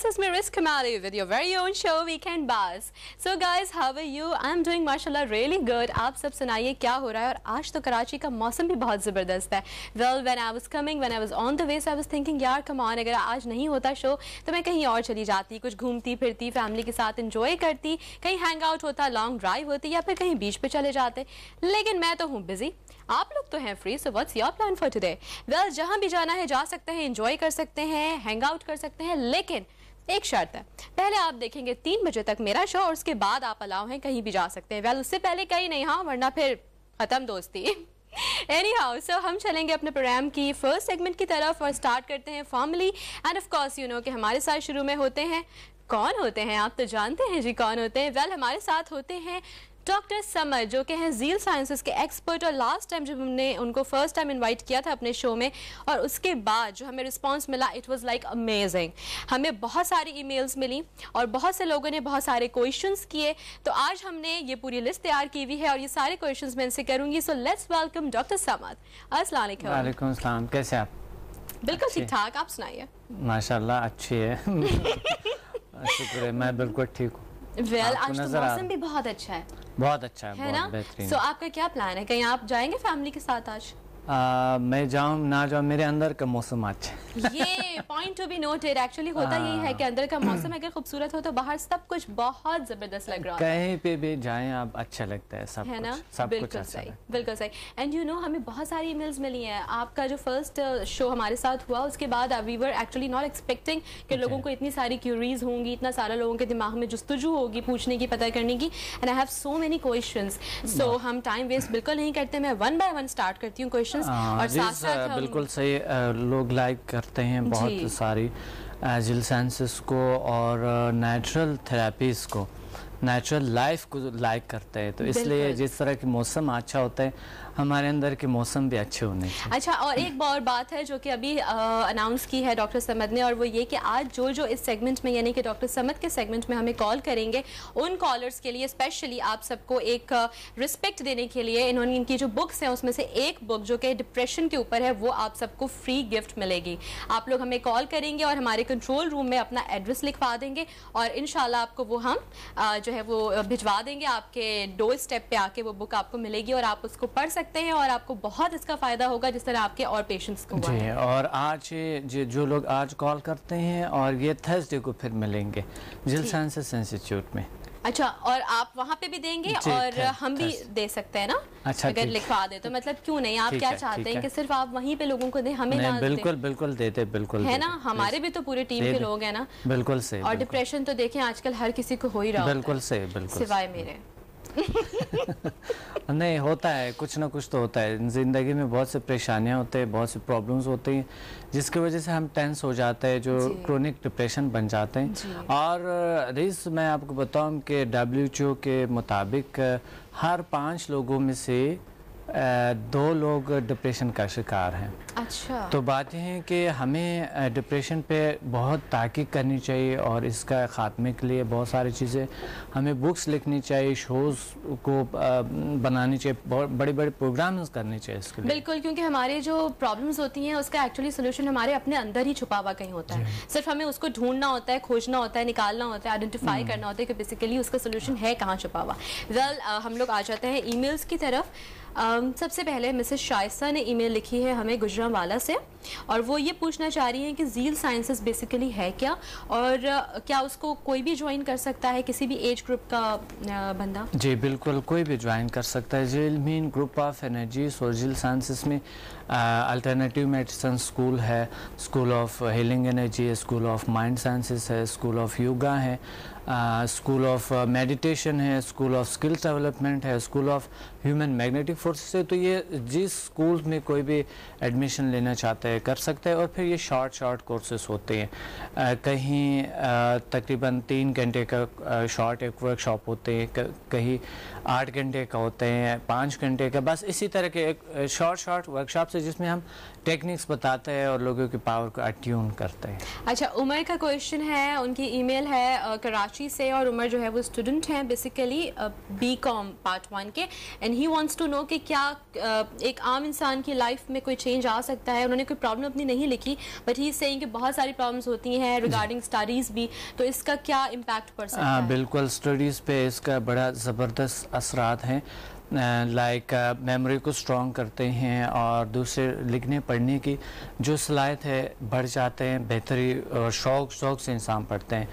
is Miris Kamali with your very own show Weekend Buzz. So guys, how are you? I'm doing mashallah really good. आप सब सुनाइए क्या हो रहा है? और आज तो कराची का मौसम भी बहुत ज़बरदस्त है. Well, when I was on the way, so I was thinking यार come on, अगर आज नहीं होता शो तो मैं कहीं और चली जाती, कुछ घूमती फिरती, फैमिली के साथ enjoy करती, कहीं हैंग आउट होता, लॉन्ग ड्राइव होती या फिर कहीं बीच पे चले जाते. लेकिन मैं तो हूँ बिजी, आप लोग तो हैं free. So what's your plan for today? Well, जहाँ भी जाना है जा सकते हैं, एंजॉय कर सकते हैं, हैंग आउट कर सकते हैं, लेकिन एक शर्त है, पहले आप देखेंगे 3 बजे तक मेरा शो और उसके बाद आप अलाउ हैं कहीं भी जा सकते हैं. वेल, उससे पहले कहीं नहीं, हाँ, वरना फिर खत्म दोस्ती. Anyhow, so हम चलेंगे अपने प्रोग्राम की फर्स्ट सेगमेंट की तरफ और स्टार्ट करते हैं formally. End of course you know कि हमारे साथ शुरू में होते हैं, कौन होते हैं आप तो जानते हैं जी कौन होते हैं. वेल, हमारे साथ होते हैं डॉक्टर समद, जो कि हैं ज़ील साइंसेस के एक्सपर्ट. और लास्ट टाइम जब हमने उनको फर्स्ट टाइम इनवाइट किया था अपने शो में और उसके बाद जो हमें रिस्पांस मिला, इट वाज लाइक अमेजिंग. हमें बहुत सारी ईमेल्स मिली और बहुत से लोगों ने बहुत सारे क्वेश्चंस किए. तो आज हमने ये पूरी लिस्ट तैयार की हुई है और ये सारे क्वेश्चंस मैं इनसे करूंगी. So let's welcome doctor Samad. अस्सलाम वालेकुम. वालेकुम अस्सलाम. कैसे आप? बिल्कुल ठीक ठाक, आप सुनाइए. माशाल्लाह अच्छी है. शुक्र है, मैं बिल्कुल ठीक हूँ. वेल, आज तो मौसम भी बहुत अच्छा है. बहुत अच्छा है ना? बेहतरीन. सो आपका क्या प्लान है? कहीं आप जाएंगे फैमिली के साथ आज? मैं जाऊँ ना जाऊँ, मेरे अंदर का मौसम अच्छा है. ये point to be noted. Actually होता यही है कि अंदर का मौसम अगर खूबसूरत हो तो बाहर सब कुछ बहुत जबरदस्त लग रहा है. कहीं पे भी जाएं आप, अच्छा लगता है सब, है ना? सब बिल्कुल कुछ अच्छा सही, बिल्कुल सही. एंड यू नो हमें बहुत सारी ईमेल्स मिली हैं. आपका जो फर्स्ट शो हमारे साथ हुआ उसके बाद we were actually not expecting कि लोगों को इतनी सारी क्यूरीज होंगी, इतना सारा लोगों के दिमाग में जुस्तजू होगी पूछने की, पता करने की. And I have so many questions. So हम टाइम वेस्ट बिल्कुल नहीं करते. मैं 1 बाय 1 स्टार्ट करती हूँ क्वेश्चंस. और बिल्कुल सही. लोग लाइक करते हैं बहुत सारी ज़ील साइंसेस को और नेचुरल थेरेपीज़ को, नेचुरल लाइफ को लाइक करते हैं. तो इसलिए जिस तरह की मौसम अच्छा होता है, हमारे अंदर के मौसम भी अच्छे होने चाहिए. अच्छा, और एक और बात है जो कि अभी अनाउंस की है डॉक्टर समद ने, और वो ये कि आज जो इस सेगमेंट में यानी कि डॉक्टर समद के सेगमेंट में हमें कॉल करेंगे, उन कॉलर्स के लिए स्पेशली आप सबको एक रिस्पेक्ट देने के लिए इन्होंने इनकी जो बुक्स हैं उसमें से एक बुक जो कि डिप्रेशन के ऊपर है वो आप सबको फ्री गिफ्ट मिलेगी. आप लोग हमें कॉल करेंगे और हमारे कंट्रोल रूम में अपना एड्रेस लिखवा देंगे और इंशाल्लाह आपको वो हम जो है वो भिजवा देंगे. आपके डोर स्टेप पे आके वो बुक आपको मिलेगी और आप उसको पढ़ सकते हैं और आपको बहुत इसका फायदा होगा जिस तरह आपके और पेशेंट्स को हुआ है. और आज जो लोग आज कॉल करते हैं और ये थर्सडे को फिर मिलेंगे ज़ील साइंसेस इंस्टीट्यूट में. अच्छा, और आप वहाँ पे भी देंगे और हम भी दे सकते हैं ना? अच्छा, अगर लिखवा दे तो मतलब क्यों नहीं? आप क्या चाहते हैं कि सिर्फ आप वहीं पे लोगों को दें, हमें ना? बिल्कुल बिल्कुल देते, बिल्कुल है ना. हमारे भी तो पूरे टीम के लोग हैं ना. बिल्कुल सही. और डिप्रेशन तो देखें आजकल हर किसी को हो ही रहा है. बिल्कुल सही, बिल्कुल सिवाय मेरे. नहीं, होता है, कुछ ना कुछ तो होता है ज़िंदगी में. बहुत से परेशानियां होते हैं, बहुत से प्रॉब्लम्स होती हैं जिसकी वजह से हम टेंस हो जाते हैं, जो क्रोनिक डिप्रेशन बन जाते हैं. और रिस मैं आपको बताऊं कि WHO के मुताबिक हर 5 लोगों में से 2 लोग डिप्रेशन का शिकार हैं. अच्छा. तो बात यह है कि हमें डिप्रेशन पे बहुत ताक़ीद करनी चाहिए और इसका ख़ात्मे के लिए बहुत सारी चीज़ें हमें बुक्स लिखनी चाहिए, शोज़ को बनानी चाहिए, बहुत बड़े बड़े प्रोग्राम्स करने चाहिए इसके लिए. बिल्कुल, क्योंकि हमारे जो प्रॉब्लम्स होती हैं उसका एक्चुअली सोल्यूशन हमारे अपने अंदर ही छुपा हुआ कहीं होता है. सिर्फ हमें उसको ढूंढना होता है, खोजना होता है, निकालना होता है, आइडेंटिफाई करना होता है कि बेसिकली उसका सोल्यूशन है कहाँ छुपा हुआ. वेल, हम लोग आ जाते हैं ईमेल्स की तरफ. सबसे पहले मिसेस शाइस्ता ने ईमेल लिखी है हमें गुजरांवाला से और वो ये पूछना चाह रही हैं कि ज़ील साइंसेस बेसिकली है क्या और क्या उसको कोई भी ज्वाइन कर सकता है, किसी भी एज ग्रुप का बंदा? जी बिल्कुल, कोई भी ज्वाइन कर सकता है. Zeal mean group of energies और ज़ील साइंसेस में अल्टरनेटिव मेडिसिन स्कूल है, स्कूल ऑफ हीलिंग एनर्जी है, स्कूल ऑफ माइंड साइंसेस है, स्कूल ऑफ योगा है, स्कूल ऑफ मेडिटेशन है, स्कूल ऑफ स्किल्स डेवलपमेंट है, school of human magnetic forces है. तो ये जिस स्कूल में कोई भी एडमिशन लेना चाहता है कर सकता है. और फिर ये शॉर्ट कोर्सेस होते हैं. कहीं तकरीबन 3 घंटे का शॉर्ट एक वर्कशॉप होते हैं, कहीं 8 घंटे का होते हैं, 5 घंटे का. बस इसी तरह के एक शॉर्ट वर्कशॉप से जिसमें हम टेक्निक्स बताता है और लोगों की पावर को अट्यून करता है. अच्छा, उमर का क्वेश्चन है, उनकी ईमेल है कराची से, और उमर जो है वो स्टूडेंट हैं बेसिकली बीकॉम पार्ट 1 के, and he wants to know कि क्या एक आम इंसान की लाइफ में कोई चेंज आ सकता है. उन्होंने कोई प्रॉब्लम अपनी नहीं लिखी, बट ही इज सेइंग कि बहुत सारी प्रॉब्लम्स होती हैं रिगार्डिंग स्टडीज़ भी, तो इसका क्या इम्पैक्ट पड़ सकता है? बिल्कुल, स्टडीज़ पे इसका बड़ा ज़बरदस्त असरात हैं. लाइक मेमोरी को स्ट्रॉन्ग करते हैं और दूसरे लिखने पढ़ने की जो सलाहियत है बढ़ जाते हैं, बेहतरी और शौक़ से इंसान पढ़ते हैं.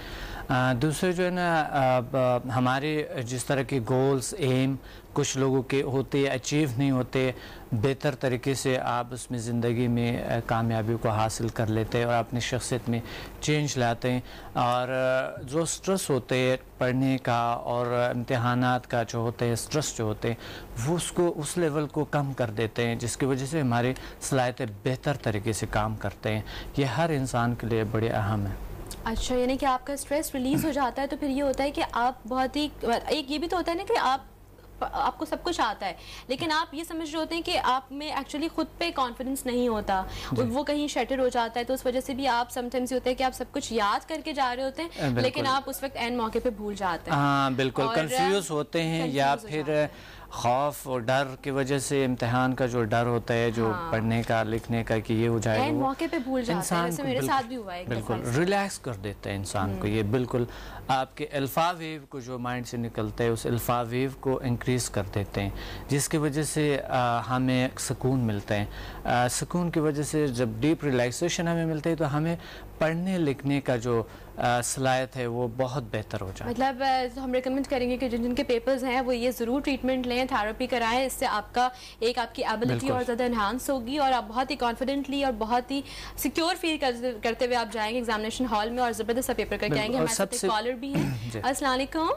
दूसरे जो है ना, हमारे जिस तरह के गोल्स एम कुछ लोगों के होते अचीव नहीं होते, बेहतर तरीके से आप उसमें ज़िंदगी में कामयाबी को हासिल कर लेते हैं और अपनी शख्सियत में चेंज लाते हैं. और जो स्ट्रेस होते हैं पढ़ने का और इम्तहानात का जो होते हैं स्ट्रेस जो होते हैं, वो उसको उस लेवल को कम कर देते हैं, जिसकी वजह से हमारी सलाहियतें बेहतर तरीके से काम करते हैं. ये हर इंसान के लिए बड़े अहम है. अच्छा, यानी कि आपका स्ट्रेस रिलीज़ हो जाता है, तो फिर ये होता है कि आप बहुत ही, एक ये भी तो होता है ना कि आपको सब कुछ आता है, लेकिन आप ये समझ रहे होते हैं कि आप में एक्चुअली खुद पे कॉन्फिडेंस नहीं होता, वो कहीं शटर हो जाता है, तो उस वजह से भी आप समटाइम्स ये होता है कि आप सब कुछ याद करके जा रहे होते हैं, लेकिन आप उस वक्त एंड मौके पे भूल जाते हैं. हाँ बिल्कुल, कंफ्यूज होते हैं, या फिर खौफ और डर की वजह से, इम्तिहान का जो डर होता है जो पढ़ने का लिखने का कि ये हो जाएगा, एंड मौके पे भूल जाते हैं. वैसे मेरे साथ भी हुआ है. बिल्कुल रिलैक्स कर देता है इंसान को. ये बिल्कुल आपके अल्फा वेव को जो माइंड से निकलता है उस अल्फा वेव को इंक्रीज़ कर देते हैं, जिसकी वजह से हमें सुकून मिलता है. सुकून की वजह से जब डीप रिलैक्सेशन हमें मिलता है तो हमें पढ़ने लिखने का जो सलाहियत है वो बहुत बेहतर हो जाए. मतलब हम रिकमेंड करेंगे कि जिनके पेपर्स हैं वो ये ज़रूर ट्रीटमेंट लें, थेरेपी कराएं. इससे आपकी एबिलिटी और ज़्यादा इन्हांस होगी और आप बहुत ही कॉन्फिडेंटली और बहुत ही सिक्योर फील करते हुए आप जाएंगे एग्जामिनेशन हॉल में और ज़बरदस्त सा पेपर करके आएंगे. हमारे साथ कॉलर भी है. अस्सलाम वालेकुम.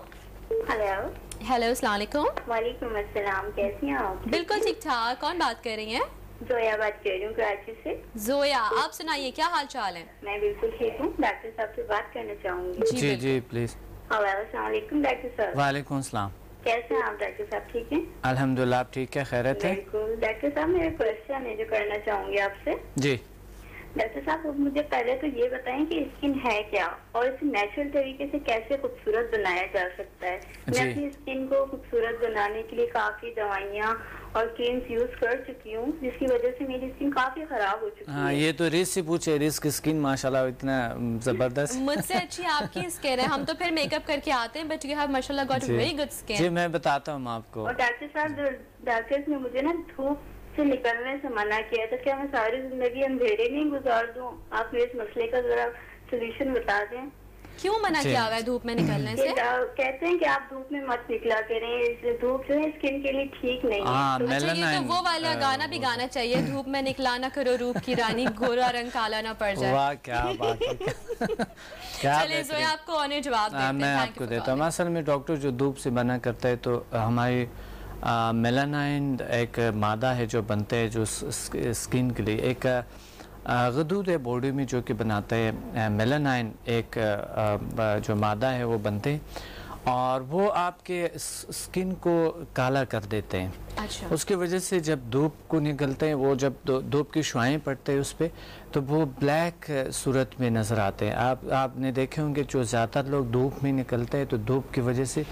हेलो, अस्सलाम वालेकुम. वालेकुम अस्सलाम. कैसी हैं आप? बिल्कुल ठीक ठाक. कौन बात कर रही हैं? जोया बात कर रही हूँ कराची से. जोया, आप सुनाइए, क्या हाल चाल है? मैं बिल्कुल ठीक हूँ. डॉक्टर साहब से बात करना चाहूंगी. जी जी प्लीज. अस्सलाम वालेकुम डॉक्टर साहब. वालेकुम सलाम. कैसे हैं आप डॉक्टर साहब? ठीक हैं अल्हम्दुलिल्लाह. आप ठीक है? खैरियत है? बिल्कुल. डॉक्टर साहब मेरा क्वेश्चन है जो करना चाहूंगी आपसे. जी. डॉक्टर साहब आप मुझे पहले तो ये बताएं कि स्किन है क्या और इसे नेचुरल तरीके से कैसे खूबसूरत बनाया जा सकता है. मैं अपनी स्किन को खूबसूरत बनाने के लिए काफी दवाइयाँ और क्रीम्स यूज कर चुकी हूँ, जिसकी वजह से मेरी स्किन काफी खराब हो चुकी है. ये तो रिस से पूछे, रिस की स्किन माशाल्लाह इतना जबरदस्त. मुझसे अच्छी आपकी स्किन है, हम तो फिर मेकअप करके आते हैं, बट यू हैव माशाल्लाह गॉट वेरी गुड स्किन. जी मैं बताता हूँ आपको. और डॉक्टर साहब, डॉक्टर्स ने मुझे ना धूप से निकलने से मना किया था. क्या मैं सारी जिंदगी अंधेरे में गुजार दूं? आप मेरे इस मसले का जरा सोल्यूशन बता दें. क्यों मना किया हुआ है धूप में निकलने से? कहते हैं कि आप धूप में मत निकला करें, धूप जो है स्किन के लिए ठीक नहीं है. तो अच्छा, ये तो वो वाला गाना भी गाना चाहिए, धूप में निकला ना करो रूप की रानी, गोरा रंग काला ना पड़ जाए. वाह क्या बात है. क्या चलिए जोया, आपको ऑनर जवाब देते हैं. मैं आपको देता हूँ. असल में डॉक्टर जो धूप से मना करता है तो हमारी मेलानाइन एक मादा है जो बनता है जो स्किन के लिए, एक गदूद है बॉडी में जो कि बनाता है मेलानाइन, एक जो मादा है वो बनते हैं और वो आपके स्किन को काला कर देते हैं. अच्छा. उसकी वजह से जब धूप को निकलते हैं, वो जब धूप की शुआएं पड़ते हैं उस पर, तो वो ब्लैक सूरत में नज़र आते हैं. आपने देखे होंगे जो ज़्यादातर लोग धूप में निकलते हैं तो धूप की वजह से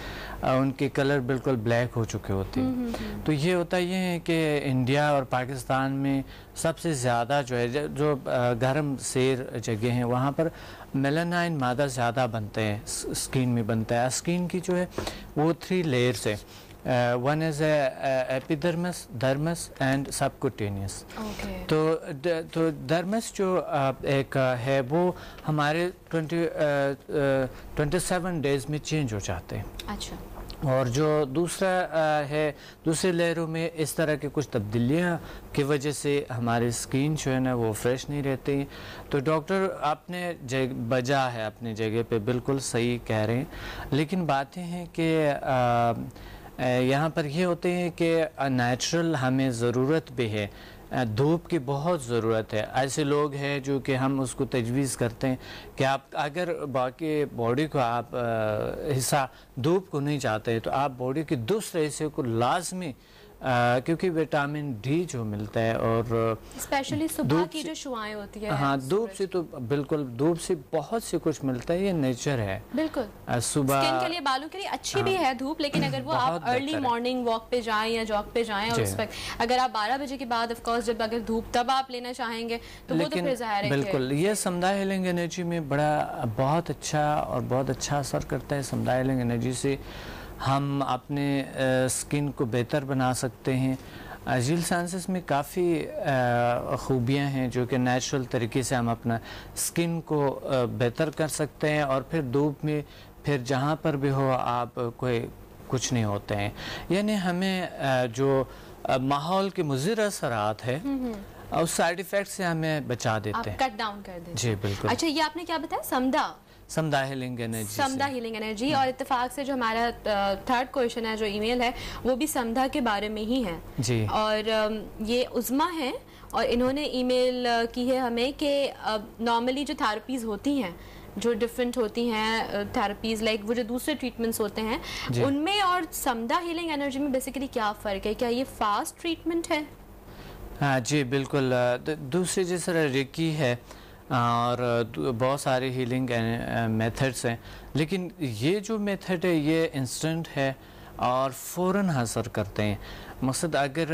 उनके कलर बिल्कुल ब्लैक हो चुके होते हैं. तो ये होता ये है कि इंडिया और पाकिस्तान में सबसे ज़्यादा जो है जो गर्म सेर जगह हैं वहाँ पर मेलानाइन मादा ज़्यादा बनते हैं, स्किन में बनता है. स्किन की जो है वो 3 लेयर्स है. One is epidermis, dermis and subcutaneous. तो डर्मिस जो एक है वो हमारे 27 डेज में चेंज हो जाते हैं. अच्छा. और जो दूसरा है, दूसरे लेयरों में इस तरह की कुछ तब्दीलियाँ की वजह से हमारी स्किन जो है ना वो फ्रेश नहीं रहती. तो डॉक्टर अपने बजा है, अपनी जगह पे बिल्कुल सही कह रहे हैं, लेकिन बातें हैं कि यहाँ पर ये होते हैं कि नेचुरल हमें ज़रूरत भी है, धूप की बहुत ज़रूरत है. ऐसे लोग हैं जो कि हम उसको तजवीज़ करते हैं कि आप अगर बाकी बॉडी को आप हिस्सा धूप को नहीं चाहते तो आप बॉडी के दूसरे हिस्से को लाजमी کیونکہ وٹامن ڈی جو ملتا ہے اور اسپیشلی صبح کی جو شعائیں ہوتی ہیں. ہاں دھوپ سے تو بالکل دھوپ سے بہت سے کچھ ملتا ہے, یہ نیچر ہے. بالکل صبح اسکن کے لیے بالوں کے لیے اچھی بھی ہے دھوپ, لیکن اگر وہ آپ ارلی مارننگ واک پہ جائیں یا جاگ پہ جائیں اور اس وقت اگر آپ 12 بجے کے بعد آف کورس جب اگر دھوپ تب آپ لینا چاہیں گے تو وہ تو پھر ظاہر ہے بالکل یہ سمدھا ہیلنگ انرجی میں بہت اچھا اور بہت اچھا اثر کرتا ہے. سمدھا ہیلنگ انرجی سے ہم اپنے اسکن کو بہتر بنا سکتے ہیں. جیل سائنسز میں کافی خوبیاں ہیں جو کہ نیچرل طریقے سے ہم اپنا اسکن کو بہتر کر سکتے ہیں, اور پھر دھوپ میں پھر جہاں پر بھی ہو آپ کچھ نہیں ہوتے ہیں. یعنی ہمیں جو ماحول کے مضر اثرات ہے اور سائیڈ ایفیکٹ سے ہمیں بچا دیتے ہیں, کٹ ڈاؤن کر دیتے. جی بالکل. اچھا یہ آپ نے کیا بتایا, سمدھا ہیلنگ انرجی, سمدھا ہیلنگ انرجی. اور اتفاق سے جو ہمارا تھرڈ کویشچن ہے جو ای میل ہے وہ بھی سمدھا کے بارے میں ہی ہے جی. اور یہ عظما ہے اور انہوں نے ای میل کی ہے ہمیں کہ نارملی جو تھراپیز ہوتی ہیں جو ڈفرینٹ ہوتی ہیں تھراپیز لائک وہ جو دوسرے ٹریٹمنٹس ہوتے ہیں ان میں اور سمدھا ہیلنگ انرجی میں بیسیکلی کیا فرق ہے, کیا یہ فاسٹ ٹریٹمنٹ ہے؟ ہاں جی بالکل. دوسری جس طرح ریکی ہے اور بہت سارے ہیلنگ میتھڈس ہیں, لیکن یہ جو میتھڈ ہے یہ انسٹنٹ ہے اور فوراً اثر کرتے ہیں. مقصد اگر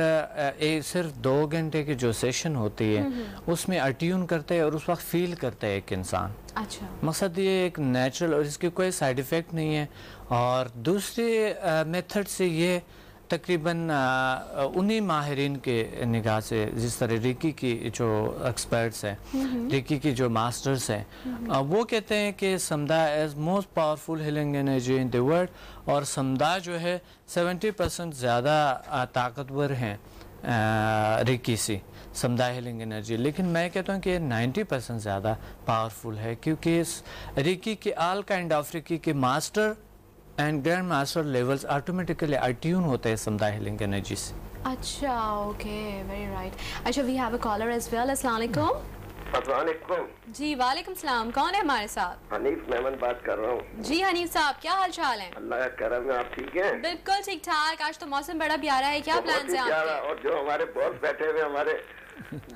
صرف 2 گھنٹے کی جو سیشن ہوتی ہے اس میں اٹیون کرتے ہیں اور اس وقت فیل کرتا ہے ایک انسان. اچھا مقصد یہ ایک نیچرل اور اس کے کوئی سائیڈ ایفیکٹ نہیں ہے. اور دوسرے میتھڈ سے یہ تقریباً انہی ماہرین کے نگاہ سے جس طرح ریکی کی جو ایکسپرٹس ہیں, ریکی کی جو ماسٹرز ہیں, وہ کہتے ہیں کہ سمدھا is most powerful healing energy in the world, اور سمدھا جو ہے 70% زیادہ طاقتور ہیں ریکی سے سمدھا ہیلنگ انرجی. لیکن میں کہتا ہوں کہ 90% زیادہ پاورفل ہے, کیونکہ ریکی کے آل کائنڈ آف ریکی کے master and grand master levels automatically attune ہوتے ہیں سمدھا ہیلنگ انرجی سے. اچھا اوکے ویری رائٹ. اچھا we have a caller as well. السلام علیکم. السلام علیکم. جی وعلیکم السلام. کون ہے ہمارے ساتھ؟ حنیف میمن بات کر رہا ہوں. جی حنیف صاحب کیا حال چال ہے؟ اللہ کا کرم ہے, آپ ٹھیک ہیں؟ بالکل ٹھیک ٹھاک. آج تو موسم بڑا پیارا ہے, کیا پلانس ہیں آپ کے؟ اور جو ہمارے باس بیٹھے ہوئے ہمارے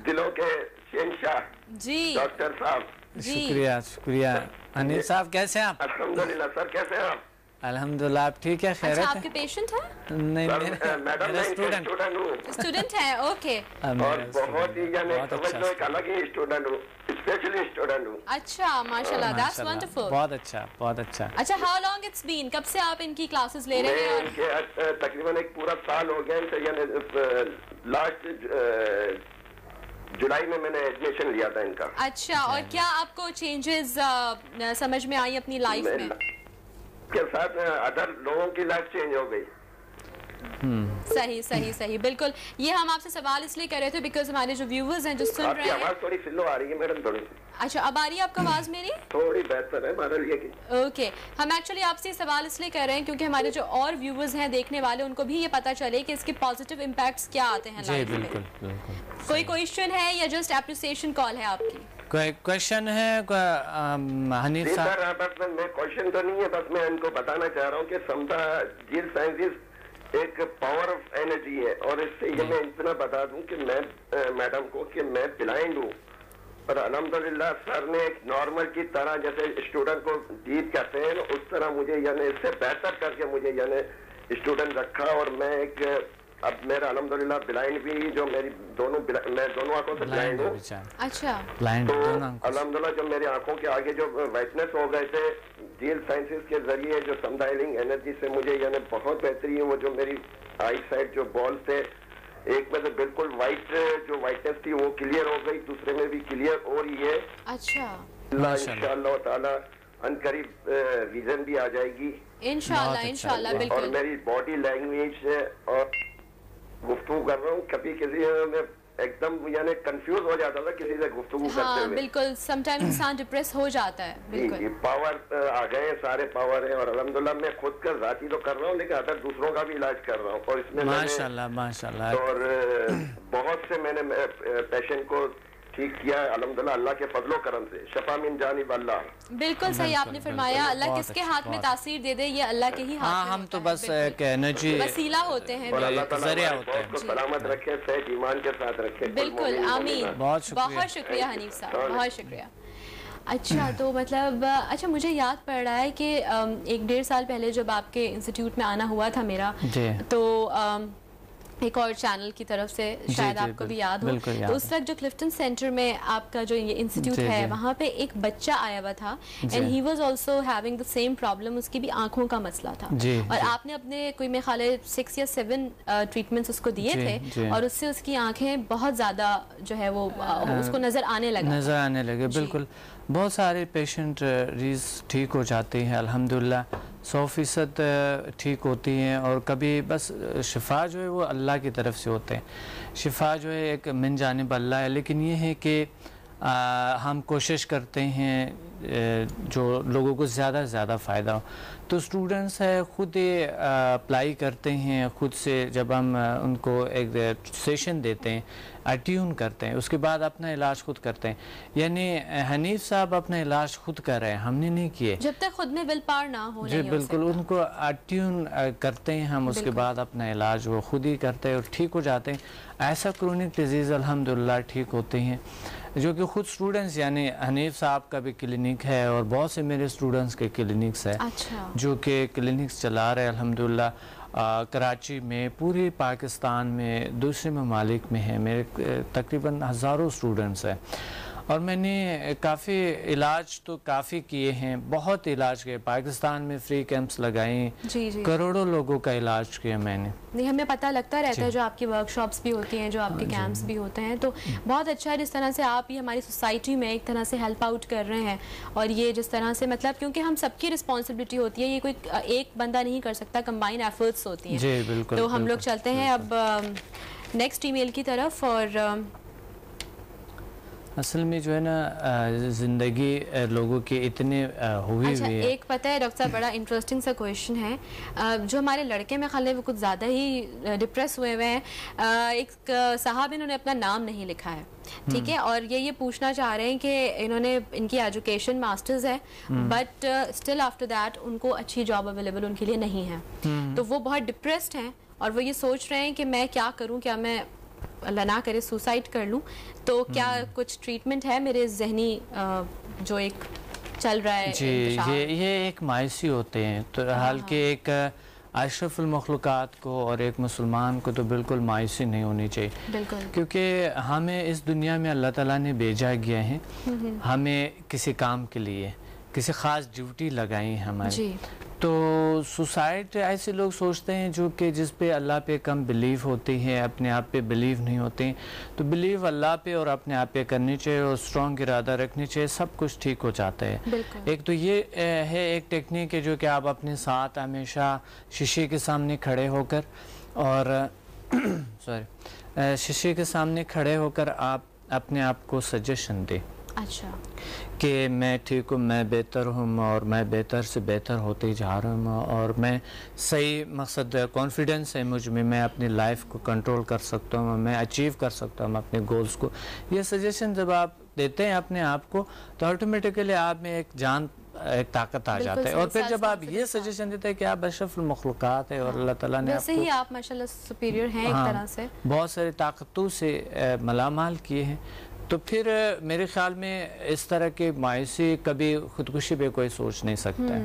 دلوں کے شہنشاہ جی ڈاکٹر صاحب. شکریہ شکریہ. حنیف صاحب کیسے ہیں آپ؟ الحمدللہ. سر کیسے ہیں آپ؟ الحمدللہ آپ ٹھیک ہے, خیریت ہے؟ اچھا آپ کے پیشنٹ ہیں؟ نہیں میڈم میں اسٹوڈنٹ ہیں. اوکے. اور بہت ہی یعنی سمجھ لو ایک الگ ہی اسٹوڈنٹ ہوں, اسپیشلی اسٹوڈنٹ ہوں. اچھا ماشاءاللہ, دیٹس ونڈرفل. بہت اچھا بہت اچھا. اچھا ہاؤ لانگ اٹس بین, کب سے آپ ان کی کلاسز لے رہے ہیں؟ ان کے تقریباً ایک پورا سال ہو گیا, یعنی لاسٹ جولائی میں نے ایڈمیشن لیا تھا ان کا. اچھا, اور کیا آپ کو چینجز سمجھ میں آئی اپنی لائف میں؟ کے ساتھ ادر لوگوں کی لائف چینج ہو گئی. صحیح صحیح صحیح بالکل. یہ ہم آپ سے سوال اس لیے کر رہے تھے بیکاز ہمارے جو ویورز ہیں جو سن رہے ہیں. آپ کی آواز تھوڑی سلو آ رہی ہے میڈم, تھوڑی. اچھا اب آ رہی ہے آپ کو آواز میری؟ تھوڑی بہتر ہے ہمارے لیے. اوکے, ہم ایکچولی آپ سے یہ سوال اس لیے کر رہے ہیں کیونکہ ہمارے جو اور ویورز ہیں دیکھنے والے ان کو بھی یہ پتا چلے کہ اس کے پازیٹیو امپیکٹس کیا آتے ہیں لائف میں. بالکل بالکل. کوئی کویشچن ہے یا جسٹ اپریسیشن کال ہے آپ کی؟ کوئی کویشچن ہے حنیف صاحب؟ بس میں کویشچن تو نہیں ہے, بس میں ان کو بتانا چاہ رہا ہوں کہ سمدھا جیل سائنسز ایک پاور آف انرجی ہے. اور اس سے یہ میں اتنا بتا دوں کہ میں میڈم کو کہ میں بلائنڈ ہوں, اور الحمدللہ سر نے ایک نارمل کی طرح جیسے اسٹوڈنٹ کو ڈیپ کہتے ہیں اس طرح مجھے یعنی اس سے بہتر کر کے مجھے یعنی اسٹوڈنٹ رکھا. اور میں ایک اب میرا الحمدللہ بلائنڈ بھی جو میری میں دونوں آنکھوں سے بلائنڈ ہوں. اچھا تو الحمدللہ جو میری آنکھوں کے آگے جو وائٹنس ہو گئے تھے جیل سائنسز کے ذریعے جو سمدھا ہیلنگ انرجی سے مجھے یعنی بہت بہتری ہے. وہ جو میری آئی سائڈ جو بال تھے ایک میں سے بالکل وائٹ جو وائٹنس تھی وہ کلیئر ہو گئی, دوسرے میں بھی کلیئر ہو رہی ہے. اچھا انشاءاللہ تعالی ان قریب ویژن بھی آ جائے گی انشاءاللہ بالکل. اور میری باڈی لینگویج اور گفتگو کر رہا ہوں, کبھی کسی میں ایک دم یعنی کنفیوز ہو جاتا تھا کسی سے گفتگو کرتے ہوئے. بالکل سم ٹائم انسان ڈپریس ہو جاتا ہے. بالکل پاور آ گئے ہیں, سارے پاور ہیں. اور الحمدللہ میں خود کا ذاتی تو کر رہا ہوں لیکن ادر دوسروں کا بھی علاج کر رہا ہوں. اور اس میں ماشاءاللہ ماشاءاللہ. اور بہت سے میں نے پیشنٹ کو ٹھیک کیا ہے الحمدللہ اللہ کے فضل و کرم سے. شفا من جانب اللہ. بالکل صحیح آپ نے فرمایا. اللہ کس کے ہاتھ میں تاثیر دے دے یہ اللہ کے ہی ہاتھ میں. ہم تو بس ایک انرجی وسیلہ ہوتے ہیں. اور اللہ تعالیٰ ذریعہ ہمارے بہت کو سلامت رکھے, صحت ایمان کے ساتھ رکھے. بالکل آمین. بہت شکریہ حنیف صاحب, بہت شکریہ. اچھا تو مطلب اچھا مجھے یاد پڑ رہا ہے کہ 1-1.5 سال پہلے جب آپ کے انسٹیٹیوٹ میں آنا ہوا تھا میرا, تو ایک اور چینل کی طرف سے شاید آپ کو بھی یاد ہو, تو اس وقت جو کلفٹن سینٹر میں آپ کا جو یہ انسٹیٹیوٹ ہے وہاں پہ ایک بچہ آیا ہوا تھا, and he was also having the same problem. اس کی بھی آنکھوں کا مسئلہ تھا, اور آپ نے اپنے کوئی میرے خیال ہے 6 یا 7 ٹریٹمنٹس اس کو دیے تھے, اور اس سے اس کی آنکھیں بہت زیادہ جو ہے وہ اس کو نظر آنے لگے. بالکل بہت سارے پیشنٹ ریز ٹھیک ہو جاتے ہیں الحمدللہ, 100% ٹھیک ہوتی ہیں, اور کبھی بس شفا جو ہے وہ اللہ کی طرف سے ہوتے ہیں. شفا جو ہے ایک من جانب اللہ ہے, لیکن یہ ہے کہ ہم کوشش کرتے ہیں جو لوگوں کو زیادہ سے زیادہ فائدہ ہو. تو اسٹوڈنٹس ہے خود اپلائی کرتے ہیں خود سے, جب ہم ان کو ایک سیشن دیتے ہیں, اٹیون کرتے ہیں, اس کے بعد اپنا علاج خود کرتے ہیں. یعنی حنیف صاحب اپنا علاج خود کر رہے ہیں, ہم نے نہیں کیے جب تک خود میں ول پاور نہ ہو. جی بالکل, ان کو اٹیون کرتے ہیں ہم, اس کے بعد اپنا علاج وہ خود ہی کرتے ہیں اور ٹھیک ہو جاتے ہیں. ایسا کرونک ڈیزیز الحمدللہ ٹھیک ہوتے ہیں جو کہ خود اسٹوڈنٹس, یعنی حنیف صاحب کا بھی کلینک ہے اور بہت سے میرے اسٹوڈنٹس کے کلینکس ہے جو کہ کلینکس چلا رہے الحمدللہ کراچی میں, پوری پاکستان میں, دوسرے ممالک میں ہیں. میرے تقریباً ہزاروں اسٹوڈنٹس ہیں, اور میں نے کافی علاج تو کافی کیے ہیں, بہت علاج کیے. پاکستان میں فری کیمپس لگائیں, کروڑوں لوگوں کا علاج کیا میں نے. نہیں ہمیں پتہ لگتا رہتا ہے جو آپ کی ورک شاپس بھی ہوتی ہیں, جو آپ کے کیمپس بھی ہوتے ہیں, تو بہت اچھا ہے جس طرح سے آپ یہ ہماری سوسائٹی میں ایک طرح سے ہیلپ آؤٹ کر رہے ہیں. اور یہ جس طرح سے مطلب کیونکہ ہم سب کی رسپانسبلٹی ہوتی ہے, یہ کوئی ایک بندہ نہیں کر سکتا, کمبائن ایفرٹس ہوتی ہیں. جی بالکل. تو ہم لوگ چلتے ہیں اب نیکسٹ ای میل کی طرف. اور اصل میں جو ہے نا زندگی لوگوں کی اتنے ہوئی ہوئی ہے. ایک پتہ ہے ڈاکٹر صاحب بڑا انٹرسٹنگ سا کویشچن ہے, جو ہمارے لڑکے میں خیال ہے وہ کچھ زیادہ ہی ڈپریس ہوئے ہیں. ایک صاحب انہوں نے اپنا نام نہیں لکھا ہے, ٹھیک ہے, اور یہ پوچھنا چاہ رہے ہیں کہ انہوں نے ان کی ایجوکیشن ماسٹرز ہے, but still after that in کو اچھی جاب اویلیبل ان کے لیے نہیں ہے. تو وہ بہت ڈپریسڈ ہیں, اور وہ یہ سوچ رہے ہیں کہ میں کیا کروں, کیا میں اللہ نہ کرے سوسائڈ کر لوں, تو کیا کچھ ٹریٹمنٹ ہے میرے ذہنی جو ایک چل رہا ہے. جی یہ ایک مایوسی ہوتے ہیں, تو حالانکہ ایک اشرف المخلوقات کو اور ایک مسلمان کو تو بالکل مایوسی نہیں ہونی چاہیے, بالکل, کیونکہ ہمیں اس دنیا میں اللہ تعالیٰ نے بھیجا گیا ہے, ہمیں کسی کام کے لیے کسی خاص ڈیوٹی لگائی ہے ہماری. تو سوسائٹی ایسے لوگ سوچتے ہیں جو کہ جس پہ اللہ پہ کم بلیو ہوتی ہے, اپنے آپ پہ بلیو نہیں ہوتے ہیں. تو بلیو اللہ پہ اور اپنے آپ پہ کرنی چاہیے, اور اسٹرانگ ارادہ رکھنی چاہیے, سب کچھ ٹھیک ہو جاتا ہے. ایک تو یہ ہے ایک ٹیکنیک ہے جو کہ آپ اپنے ساتھ ہمیشہ شیشے کے سامنے کھڑے ہو کر, اور شیشے کے سامنے کھڑے ہو کر آپ اپنے آپ کو سجیشن دیں. اچھا, کہ میں ٹھیک ہوں, میں بہتر ہوں, اور میں بہتر سے بہتر ہوتے جا رہا ہوں, اور میں صحیح مقصد کانفیڈنس ہے مجھ میں اپنی لائف کو کنٹرول کر سکتا ہوں, میں اچیو کر سکتا ہوں اپنے گولز کو. یہ سجیشن جب آپ دیتے ہیں اپنے آپ کو, تو آٹومیٹکلی آپ میں ایک طاقت آ جاتا ہے. اور پھر جب آپ یہ سجیشن دیتے ہیں کہ آپ اشرف المخلوقات ہے, اور اللہ تعالیٰ نے ویسے ہی آپ ماشاءاللہ سپیریئر ہیں ایک طرح سے, بہت ساری طاقتوں سے ملامال کیے ہیں, تو پھر میرے خیال میں اس طرح کی مایوسی کبھی خودکشی پہ کوئی سوچ نہیں سکتا ہے.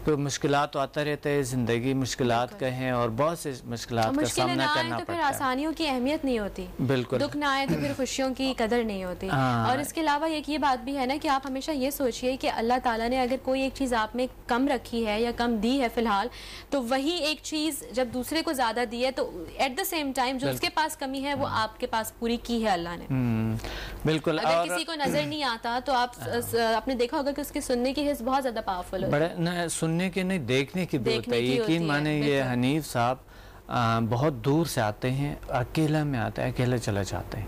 تو مشکلات تو آتا رہتا ہے, زندگی مشکلات کا ہے, اور بہت سے مشکلات کا سامنا کرنا پڑتا ہے. پھر آسانیوں کی اہمیت نہیں ہوتی, بالکل, دکھ نہ آئے تو پھر خوشیوں کی قدر نہیں ہوتی. اور اس کے علاوہ ایک یہ بات بھی ہے نا کہ آپ ہمیشہ یہ سوچئے کہ اللہ تعالیٰ نے اگر کوئی ایک چیز آپ میں کم رکھی ہے یا کم دی ہے فی الحال, تو وہی ایک چیز جب دوسرے کو زیادہ دی ہے, تو ایٹ دا سیم ٹائم جو اس کے پاس کمی ہے وہ آپ کے پاس پوری کی ہے اللہ نے. بالکل, اگر کسی کو نظر نہیں آتا تو آپ نے دیکھا ہوگا کہ اس کی سننے کی حس بہت زیادہ پاورفل ہوتی ہے. سننے کے نہیں, دیکھنے کی بھی ہوتا ہے. یقین مانے یہ حنیف صاحب بہت دور سے آتے ہیں, اکیلا میں آتے ہیں, اکیلے چلے جاتے ہیں.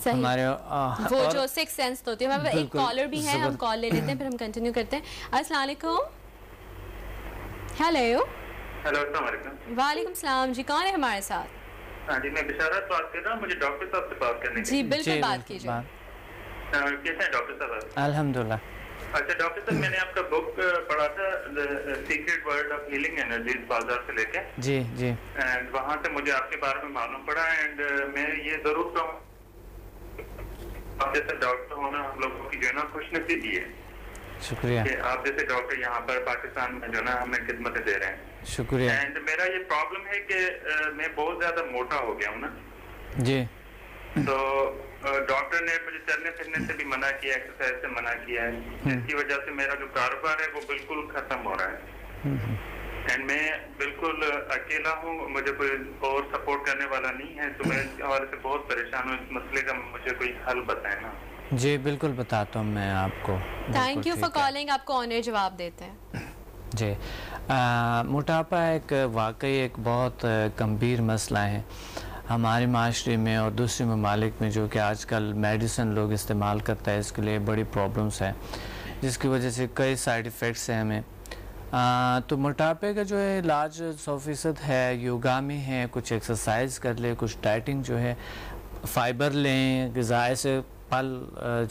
ہمارے وہ جو سکس سینس ہوتی ہے. ایک کالر بھی ہے, ہم کال لے لیتے ہیں, پھر ہم کنٹینیو کرتے ہیں. السلام علیکم. ہیلو. السلام علیکم. وعلیکم السلام جی, کون ہے ہمارے ساتھ؟ ہاں جی, میں بشارت بات کر رہا ہوں, مجھے ڈاکٹر صاحب سے بات کرنی ہے. جی بالکل بات کیجیے. कैसे हैं डॉक्टर साहब? अल्हम्दुलिल्लाह। अच्छा डॉक्टर साहब, मैंने आपका बुक पढ़ा था the secret world of healing energies बाजार से लेके। जी जी। एंड वहाँ से मुझे आपके बारे में मालूम पड़ा एंड मैं ये जरूर कहूँ आप जैसे डॉक्टर होना हम लोगों की जो है ना खुशनसीबी है। शुक्रिया। कि आप जैसे डॉक्टर यहाँ पर पाकिस्तान में जो ना हमें खिदमतें दे रहे हैं। शुक्रिया। एंड मेरा ये प्रॉब्लम है कि मैं बहुत ज्यादा मोटा हो गया हूँ ना। जी। तो डॉक्टर ने मुझे चलने फिरने से भी मना किया, एक्सरसाइज से मना किया है, जिसकी वजह से मेरा जो कारोबार है वो बिल्कुल खत्म हो रहा है। एंड मैं बिल्कुल अकेला हूँ, मुझे कोई और सपोर्ट करने वाला नहीं है, तो मैं इस हवाले से बहुत परेशान हूँ। इस मसले का मुझे कोई हल बताए ना। जी बिल्कुल बताता हूँ मैं आपको। थैंक यू फॉर कॉलिंग, आपको ऑनर जवाब देते हैं। जी मोटापा एक वाकई एक बहुत गंभीर मसला है हमारे माशरे में और दूसरे ममालिक में, जो कि आजकल मेडिसिन लोग इस्तेमाल करता है, इसके लिए बड़ी प्रॉब्लम्स है, जिसकी वजह से कई साइड इफ़ेक्ट्स हैं हमें। तो मोटापे का जो है इलाज 100% है, योगा में है, कुछ एक्सरसाइज कर ले, कुछ डाइटिंग जो है, फाइबर लें, ग़िज़ा से फल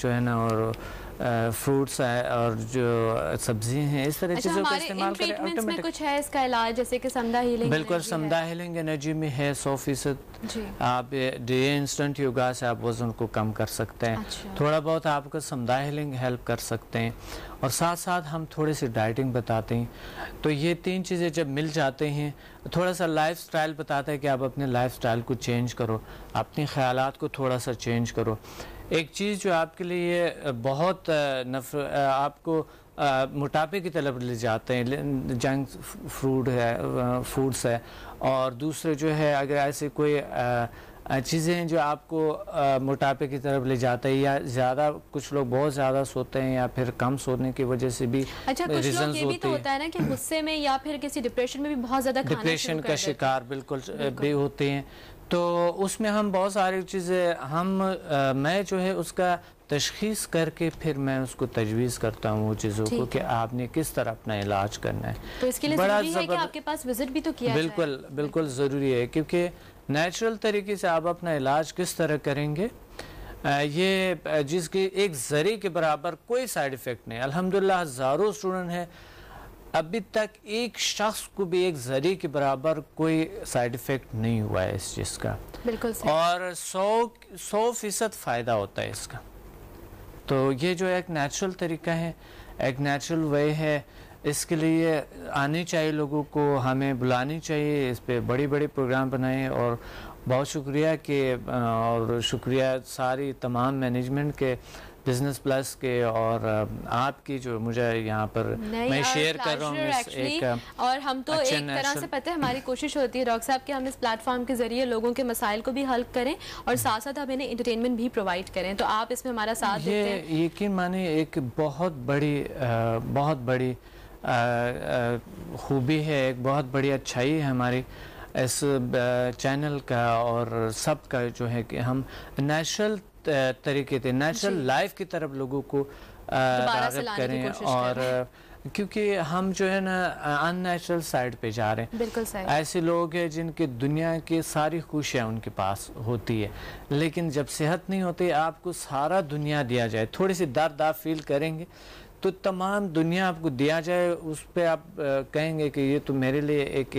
जो है ना, और फ्रूट्स है और जो सब्जी हैं, इस तरह चीज़ों का इस्तेमाल करें। ऑटोमेटिक कुछ है इसका इलाज, जैसे कि समदा हीलिंग? बिल्कुल, समदा हीलिंग एनर्जी में है 100%। आप डे इंस्टेंट योगा से आप वज़न को कम कर सकते हैं। अच्छा। थोड़ा बहुत आपको समदा हीलिंग हेल्प कर सकते हैं, और साथ साथ हम थोड़ी सी डाइटिंग बताते हैं। तो ये 3 चीज़ें जब मिल जाते हैं, थोड़ा सा लाइफ स्टाइल बताते हैं कि आप अपने लाइफ स्टाइल को चेंज करो, अपने ख़यालात को थोड़ा सा चेंज करो। एक चीज़ जो आपके लिए बहुत आपको मोटापे की तरफ ले जाते हैं, जंक फूड्स है, और दूसरे जो है अगर ऐसे कोई चीज़ें हैं जो आपको मोटापे की तरफ ले जाते हैं, या ज़्यादा कुछ लोग बहुत ज़्यादा सोते हैं या फिर कम सोने की वजह से भी अच्छा, कुछ लोग ये भी तो होता है ना कि गुस्से में या फिर किसी डिप्रेशन में भी बहुत ज़्यादा डिप्रेशन का शिकार बिल्कुल भी होते हैं। तो उसमें हम बहुत सारी चीज़ें मैं जो है उसका तशख़ीस करके फिर मैं उसको तजवीज़ करता हूँ वो चीज़ों को कि आपने किस तरह अपना इलाज करना है। तो इसके लिए ज़रूरी है कि आपके पास विजिट भी तो किया जाए। बिल्कुल बिल्कुल ज़रूरी है, क्योंकि नेचुरल तरीके से आप अपना इलाज किस तरह करेंगे, ये जिसकी एक ज़री के बराबर कोई साइड इफ़ेक्ट नहीं। अल्हम्दुलिल्लाह हज़ारों स्टूडेंट हैं, अभी तक एक शख्स को भी एक ज़री के बराबर कोई साइड इफ़ेक्ट नहीं हुआ है इस चीज़ का। बिल्कुल सही। और 100% फ़ायदा होता है इसका। तो ये जो एक नेचुरल तरीका है, एक नेचुरल वे है, इसके लिए आनी चाहिए लोगों को, हमें बुलानी चाहिए, इस पे बड़ी बड़ी प्रोग्राम बनाएं। और बहुत शुक्रिया कि और शुक्रिया सारी तमाम मैनेजमेंट के, बिजनेस प्लस के, और आपकी जो मुझे यहाँ पर मैं शेयर कर रहा हूँ। और हम तो एक तरह से पता है हमारी कोशिश होती है डॉक्टर साहब कि हम इस प्लेटफॉर्म के जरिए लोगों के मसाइल को भी हल करें और साथ साथ हम इन्हें एंटरटेनमेंट भी प्रोवाइड करें। तो आप इसमें हमारा साथ देते हैं। ये यकीन माने एक बहुत बड़ी खूबी है, एक बहुत बड़ी अच्छाई है हमारी इस चैनल का और सब का, जो है कि हम नेचुरल तरीके से नेचुरल लाइफ की तरफ लोगों को राग़िब करें। और क्योंकि हम जो है ना अननेचुरल साइड पे जा रहे हैं। बिल्कुल सही। ऐसे लोग हैं जिनकी दुनिया की सारी खुशियाँ उनके पास होती है, लेकिन जब सेहत नहीं होती, आपको सारा दुनिया दिया जाए, थोड़ी सी दर्द आप फील करेंगे तो तमाम दुनिया आपको दिया जाए, उस पर आप कहेंगे कि ये तो मेरे लिए एक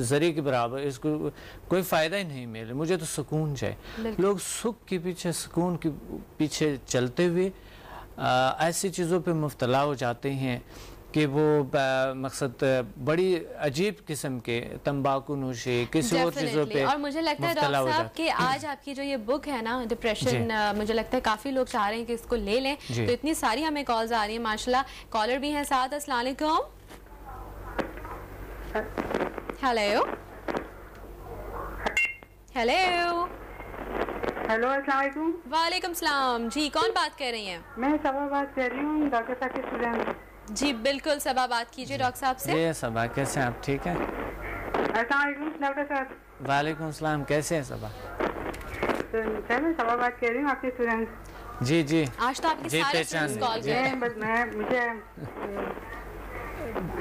ज़री के बराबर, इसको कोई फ़ायदा ही नहीं मिले, मुझे तो सुकून चाहिए। लोग सुख के पीछे, सुकून के पीछे चलते हुए ऐसी चीज़ों पे मुब्तला हो जाते हैं कि वो मकसद बड़ी अजीब किस्म के तंबाकू नोशी, किसी और चीज़ों पे। और मुझे लगता है डॉक्टर साहब कि आज आपकी जो ये बुक है ना डिप्रेशन, मुझे लगता है काफ़ी लोग चाह रहे हैं कि इसको ले लें। तो इतनी सारी हमें कॉल्स आ रही हैं माशाल्लाह। कॉलर भी हैं साथ। अस्सलाम वालेकुम। हेलो हेलो हेलो, अस्सलाम वालेकुम। वालेकुम सलाम जी, कौन बात कर रही हैं? मैं सबा बात कर रही हूँ, डॉक्टर साहब की स्टूडेंट। जी बिल्कुल, सबा बात कीजिए डॉक्टर साहब से। जी सबा, कैसे हैं आप? ठीक हैं? अस्सलाम वालेकुम डॉक्टर साहब। वालेकुम सलाम, कैसे हैं सबा? तो मैं सबा बात कर रही हूँ, आपकी स्टूडेंट। जी जी। आज तो आपकी सारे स्टूडेंट्स कॉल कर रहे हैं। मुझे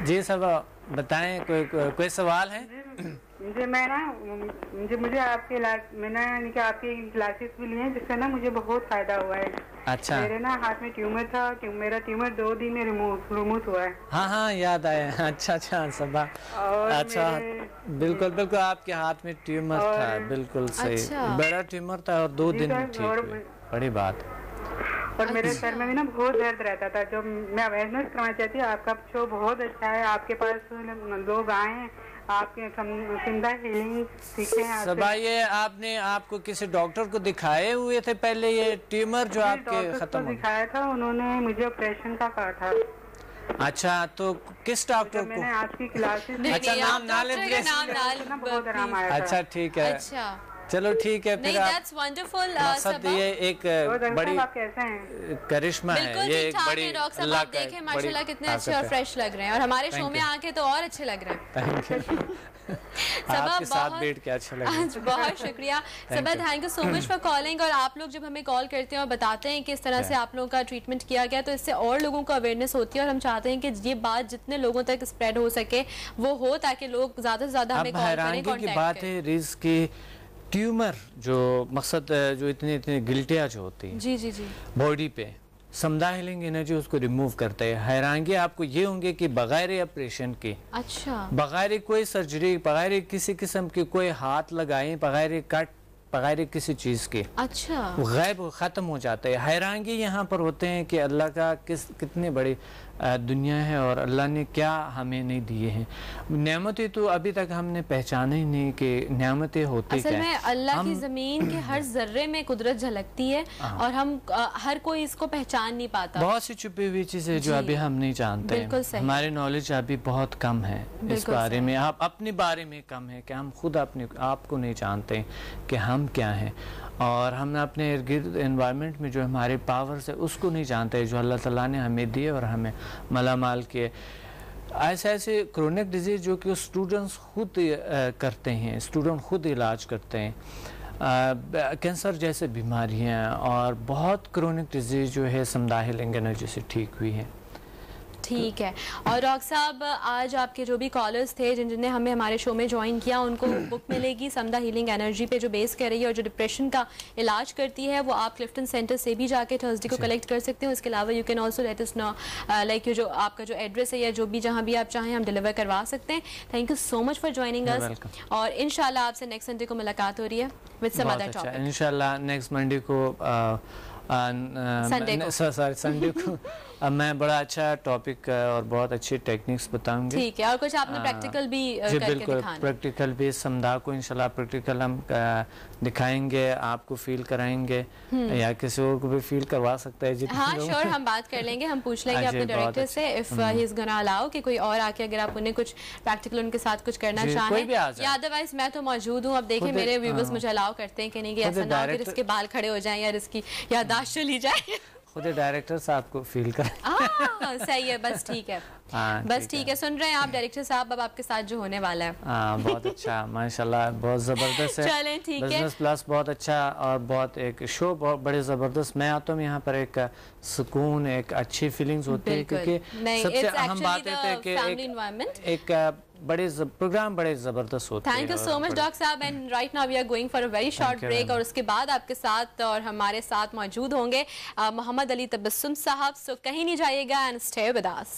जी सबा बताएं, कोई सवाल है? मुझे आपके मैंने आपकी क्लासेस भी ली हैं, जिससे ना मुझे बहुत फ़ायदा हुआ है। अच्छा। मेरे ना हाथ में ट्यूमर था, मेरा ट्यूमर 2 दिन में रिमूव हुआ है। हाँ हाँ याद आया। अच्छा सबा। और अच्छा बिल्कुल बिल्कुल, आपके हाथ में ट्यूमर था, बिल्कुल सही। अच्छा। बड़ा ट्यूमर था और 2 दिन में ठीक हुए, बड़ी बात। और मेरे सर में भी ना बहुत दर्द रहता था। जो मैं अवेयरनेस करना चाहती हूँ, आपका शो बहुत अच्छा है, आपके पास लोग आए हैं, आपके सिंधा हीलिंग सीखे हैं। सबा, ये आपने आपको किसी डॉक्टर को दिखाए हुए थे पहले ये ट्यूमर जो आपके खत्म हो? दिखाया था, उन्होंने मुझे ऑपरेशन का कहा था। अच्छा, तो किस डॉक्टर को? मैंने आपकी क्लासेस अच्छा, नाम ना ले प्लीज। बहुत आराम आया था। अच्छा ठीक है, अच्छा चलो ठीक है। फिर that's wonderful, मकसद ये एक बड़ी आप कैसे हैं? करिश्मा है, बिल्कुल ये ठीक एक ठाक बड़ी है डॉक्टर साहब, अल्लाह आप का देखें बड़ी माशाल्लाह कितने अच्छे ताकत और है। फ्रेश लग रहे हैं, और हमारे शो Thank में you. आके तो और अच्छे लग रहे हैं। Thank you. आपके साथ बैठ के अच्छा लगा। आज बहुत शुक्रिया Saba, thank you so much for calling. और आप लोग जब हमें कॉल करते हैं और बताते हैं कि इस तरह से आप लोगों का ट्रीटमेंट किया गया, तो इससे और लोगों को अवेयरनेस होती है, और हम चाहते हैं कि ये बात जितने लोगों तक स्प्रेड हो सके वो हो, ताकि लोग ज्यादा से ज्यादा हमें अब कॉल करें, हैरानी की कांटेक्ट बात करें। है रिज की ट्यूमर जो मकसद जो इतनी गिल्टियाँ जो होती हैं जी जी जी बॉडी पे, समदा हीलिंग एनर्जी उसको रिमूव करते हैं। हैरानगी आपको ये होंगे कि बगैर ऑपरेशन के, अच्छा बगैर कोई सर्जरी, बगैर किसी किस्म की कोई हाथ लगाए, बगैर कट, बगैर किसी चीज़ के, अच्छा गैब ख़त्म हो जाता है। हैरानगी यहाँ पर होते हैं कि अल्लाह का कितनी बड़ी दुनिया है और अल्लाह ने क्या हमें नहीं दिए हैं नेमतें, तो अभी तक हमने पहचाना ही नहीं कि नेमतें होती क्या असल में हैं। अल्लाह की ज़मीन के हर जर्रे में कुदरत झलकती है, और हम हर कोई इसको पहचान नहीं पाता। बहुत सी छुपी हुई चीज़ें जो अभी हम नहीं जानते बिल्कुल हैं, सही। हमारी नॉलेज अभी बहुत कम है इस बिल्कुल बारे सही। में। आप अपने बारे में कम है कि हम खुद अपने आप को नहीं जानते कि हम क्या हैं, और हम अपने इर्द गिर्द एनवायरनमेंट में जो हमारे पावर्स है उसको नहीं जानते जो अल्लाह ताला ने हमें दिए और हमें मालामाल किए। ऐसे क्रोनिक डिजीज़ जो कि स्टूडेंट्स खुद करते हैं, स्टूडेंट खुद इलाज करते हैं, कैंसर जैसे बीमारियां और बहुत क्रोनिक डिजीज़ जो है समदा हीलिंग एनर्जी से ठीक हुई है। ठीक है। और डॉक्टर साहब, आज आपके जो भी कॉलर्स थे जिन्होंने हमें हमारे शो में ज्वाइन किया, उनको बुक मिलेगी समदा हीलिंग एनर्जी पे, जो बेस कर रही है और जो डिप्रेशन का इलाज करती है, वो आप क्लिफ्टन सेंटर से भी जाके थर्सडे को कलेक्ट कर सकते हो। इसके अलावा you can also let us know like जो आपका जो एड्रेस है या जो भी जहाँ भी आप चाहें हम डिलीवर करवा सकते हैं। Thank you so much for joining us, और इंशाल्लाह आपसे नेक्स्ट संडे को मुलाकात हो रही है विद सम अदर टॉपिक। इंशाल्लाह नेक्स्ट मंडे को संडे को मैं बड़ा अच्छा टॉपिक और बहुत अच्छी टेक्निक्स बताऊंगी। ठीक है, और कुछ आपने प्रैक्टिकल भी जी करके बिल्कुल, दिखाना। प्रैक्टिकल भी समदा को इंशाल्लाह प्रैक्टिकल हम दिखाएंगे, आपको फील कराएंगे या किसी और को भी फील करवा सकता है। हाँ श्योर, हम बात कर लेंगे, हम पूछ लेंगे अपने डायरेक्टर से if he is gonna allow कि कोई और आके अगर आप उन्हें कुछ प्रैक्टिकल उनके साथ कुछ करना चाहें, या अदरवाइज मैं तो मौजूद हूँ। अब देखें मेरे व्यूअर्स मुझे अलाउ करते हैं कि नहीं, कि ऐसा ना हो कि इसके बाल खड़े हो जाएं या इसकी याददाश्त चली जाए। खुद डायरेक्टर साहब को फील कर सही है, बस ठीक है। बस ठीक है, सुन रहे हैं आप डायरेक्टर साहब, अब आपके साथ जो होने वाला है। बहुत अच्छा, माशाल्लाह, बहुत जबरदस्त है। चलें ठीक है, बिजनेस प्लस बहुत अच्छा और बहुत एक शो बहुत बड़े जबरदस्त। मैं आता हूँ यहाँ पर एक सुकून, एक अच्छी फीलिंग्स होती है, क्योंकि सबसे अहम बात है कि एक बड़े प्रोग्राम बड़े जबरदस्त होते हैं। Thank you so much doctor साहब, and right now we are going for a very short break, और उसके बाद आपके साथ और हमारे साथ मौजूद होंगे मोहम्मद अली तबस्सुम साहब। सो कहीं नहीं जाइएगा एंड स्टे विद अस।